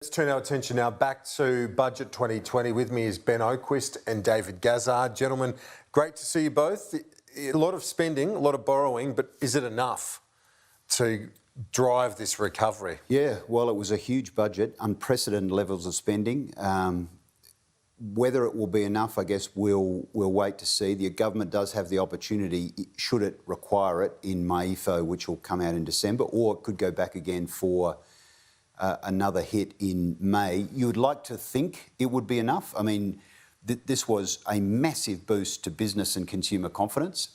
Let's turn our attention now back to Budget 2020. With me is Ben Oquist and David Gazzard. Gentlemen, great to see you both. A lot of spending, a lot of borrowing, but is it enough to drive this recovery? Yeah, well, it was a huge budget, unprecedented levels of spending. Whether it will be enough, I guess we'll wait to see. The government does have the opportunity, should it require it, in MYEFO, which will come out in December, or it could go back again for another hit in May. You would like to think it would be enough. I mean, this was a massive boost to business and consumer confidence,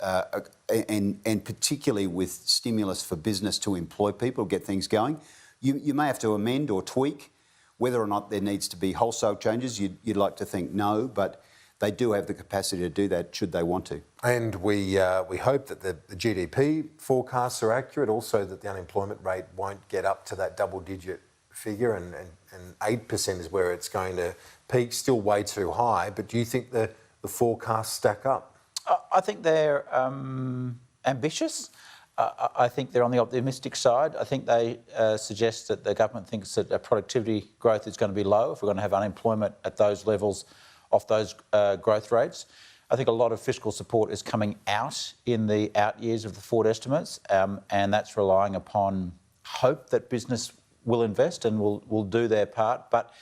and particularly with stimulus for business to employ people, get things going. You may have to amend or tweak. Whether or not there needs to be wholesale changes, you'd like to think no, but they do have the capacity to do that should they want to. And we hope that the GDP forecasts are accurate, also that the unemployment rate won't get up to that double-digit figure, and 8% is where it's going to peak, still way too high. But do you think the forecasts stack up? I think they're ambitious. I think they're on the optimistic side. I think they suggest that the government thinks that productivity growth is going to be low if we're going to have unemployment at those levels off those growth rates. I think a lot of fiscal support is coming out in the out years of the forward estimates, and that's relying upon hope that business will invest and will do their part. But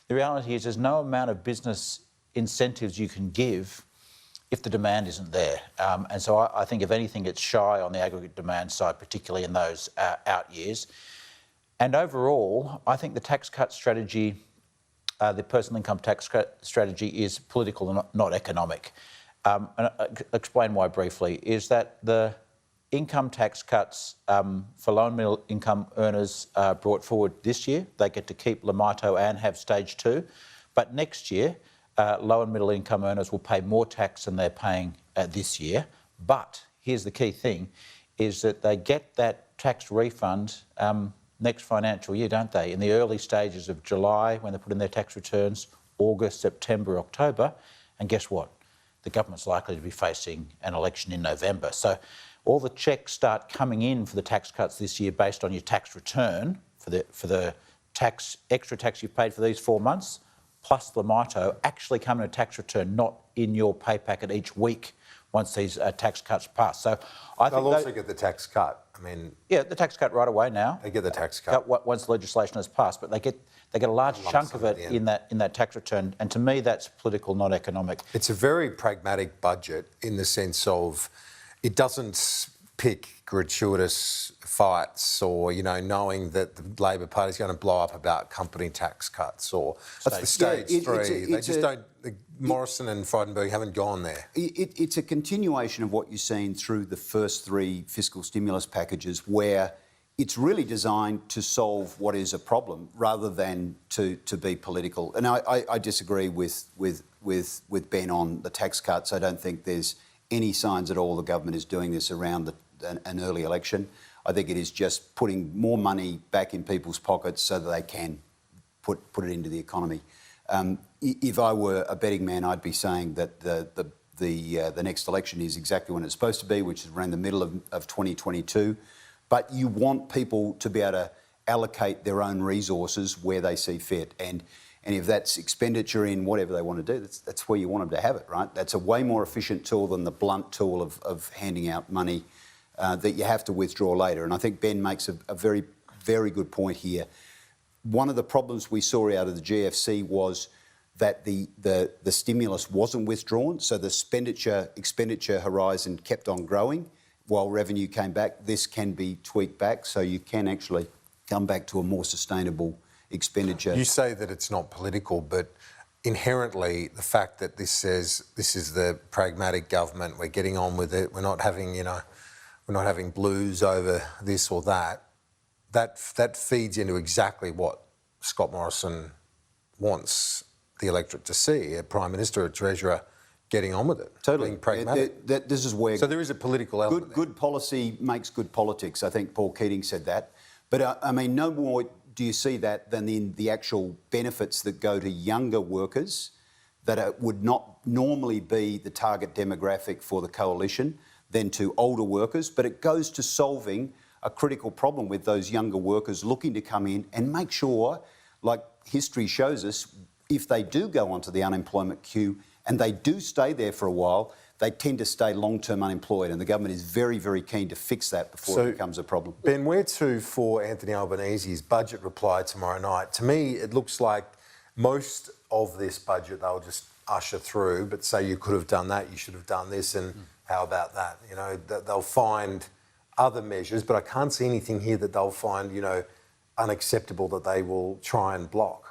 the reality is there's no amount of business incentives you can give if the demand isn't there. And so I think, if anything, it's shy on the aggregate demand side, particularly in those out years. And overall, I think the tax cut strategy, the personal income tax strategy, is political and not economic. And I'll explain why briefly. Is that the income tax cuts for low and middle income earners brought forward this year. They get to keep Lamito and have stage 2. But next year, low and middle income earners will pay more tax than they're paying this year. But here's the key thing, is that they get that tax refund next financial year, don't they? In the early stages of July, when they put in their tax returns, August, September, October. And guess what? The government's likely to be facing an election in November. So all the checks start coming in for the tax cuts this year based on your tax return for the extra tax you've paid for these 4 months, plus Lamito actually come in a tax return, not in your pay packet each week once these tax cuts pass. So I think they'll also get the tax cut. I mean, yeah, the tax cut right away now. They get the tax cut once the legislation has passed, but they get a large chunk of it in that tax return. And to me, that's political, not economic. It's a very pragmatic budget in the sense of it doesn't pick gratuitous fights, or, you know, knowing that the Labor Party is going to blow up about company tax cuts, or that's the stage 3. They just don't. Morrison and Frydenberg haven't gone there. It's a continuation of what you've seen through the first 3 fiscal stimulus packages, where it's really designed to solve what is a problem rather than to be political. And I disagree with Ben on the tax cuts. I don't think there's any signs at all the government is doing this around an early election. I think it is just putting more money back in people's pockets so that they can put it into the economy. If I were a betting man, I'd be saying that the next election is exactly when it's supposed to be, which is around the middle of 2022. But you want people to be able to allocate their own resources where they see fit. And if that's expenditure in whatever they want to do, that's where you want them to have it, right? That's a way more efficient tool than the blunt tool of handing out money that you have to withdraw later. And I think Ben makes a very, very good point here. One of the problems we saw out of the GFC was that the stimulus wasn't withdrawn, so the expenditure horizon kept on growing while revenue came back. This can be tweaked back, so you can actually come back to a more sustainable expenditure. You say that it's not political, but inherently the fact that this says this is the pragmatic government, we're getting on with it, we're not having blues over this or that, that feeds into exactly what Scott Morrison wants the electorate to see: a Prime Minister, a Treasurer getting on with it. Totally. Being pragmatic. This is where... So there is a political element. Good policy makes good politics. I think Paul Keating said that. But I mean, no more do you see that than in the actual benefits that go to younger workers that would not normally be the target demographic for the coalition, than to older workers. But it goes to solving a critical problem with those younger workers looking to come in and make sure, like history shows us, if they do go onto the unemployment queue and they do stay there for a while, they tend to stay long-term unemployed, and the government is very, very keen to fix that before it becomes a problem. Ben, where to for Anthony Albanese's budget reply tomorrow night? To me, it looks like most of this budget they'll just usher through, but say you could have done that, you should have done this, and how about that? You know, they'll find other measures, but I can't see anything here that they'll find, you know, unacceptable that they will try and block.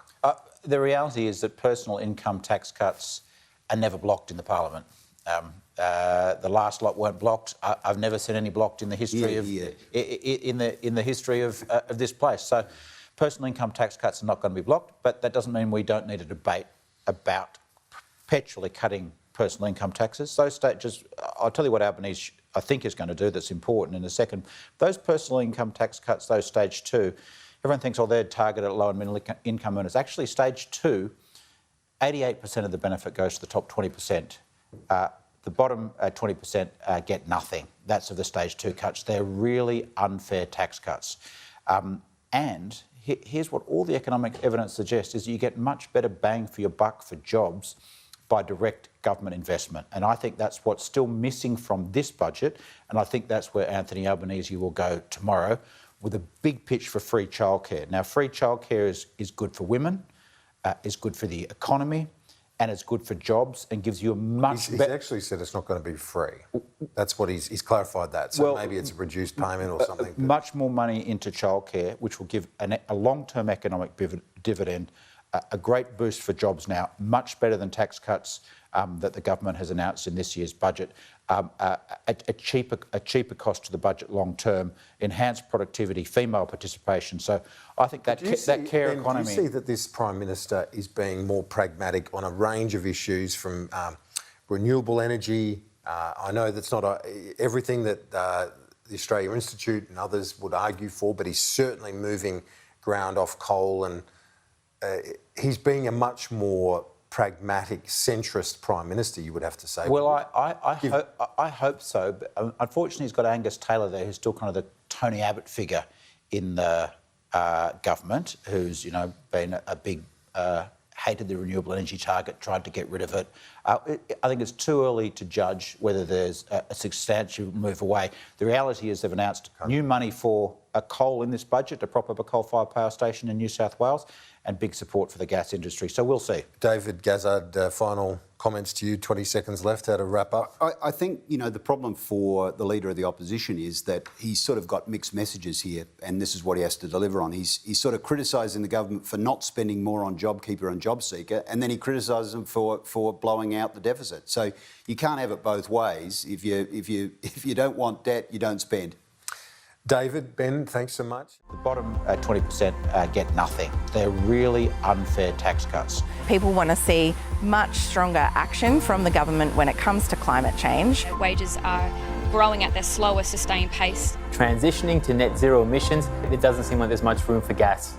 The reality is that personal income tax cuts are never blocked in the Parliament. The last lot weren't blocked. I've never seen any blocked in the history in the history of this place. So, personal income tax cuts are not going to be blocked, but that doesn't mean we don't need a debate about perpetually cutting personal income taxes. Those stages, I'll tell you what Albanese I think is going to do that's important in a second. Those personal income tax cuts, those stage 2, everyone thinks, oh, they're targeted at low and middle income earners. Actually, stage 2, 88% of the benefit goes to the top 20%. The bottom 20% get nothing. That's of the stage 2 cuts. They're really unfair tax cuts. And here's what all the economic evidence suggests is you get much better bang for your buck for jobs by direct government investment. And I think that's what's still missing from this budget. And I think that's where Anthony Albanese will go tomorrow with a big pitch for free childcare. Now, free childcare is good for women, is good for the economy, and it's good for jobs and gives you a much better... He's actually said it's not going to be free. That's what he's clarified that. So well, maybe it's a reduced payment or something. Much more money into childcare, which will give a long-term economic dividend, a great boost for jobs now, much better than tax cuts that the government has announced in this year's budget, a cheaper cost to the budget long term, enhanced productivity, female participation. So I think that care economy... Do you see that this Prime Minister is being more pragmatic on a range of issues from renewable energy? I know that's not everything that the Australia Institute and others would argue for, but he's certainly moving ground off coal, and he's being a much more pragmatic, centrist Prime Minister, you would have to say. Well, I hope so. But unfortunately, he's got Angus Taylor there, who's still kind of the Tony Abbott figure in the government, who's, you know, been a big... hated the renewable energy target, tried to get rid of it. I think it's too early to judge whether there's a substantial move away. The reality is they've announced new money for coal in this budget to prop up a coal-fired power station in New South Wales, and big support for the gas industry. So we'll see. David Gazzard, final comments to you, 20 seconds left, how to wrap up? I think, you know, the problem for the Leader of the Opposition is that he's sort of got mixed messages here, and this is what he has to deliver on. He's sort of criticising the government for not spending more on JobKeeper and JobSeeker, and then he criticises them for blowing out the deficit. So you can't have it both ways. If you don't want debt, you don't spend. David, Ben, thanks so much. The bottom 20% get nothing. They're really unfair tax cuts. People want to see much stronger action from the government when it comes to climate change. Wages are growing at their slower, sustained pace. Transitioning to net zero emissions, it doesn't seem like there's much room for gas.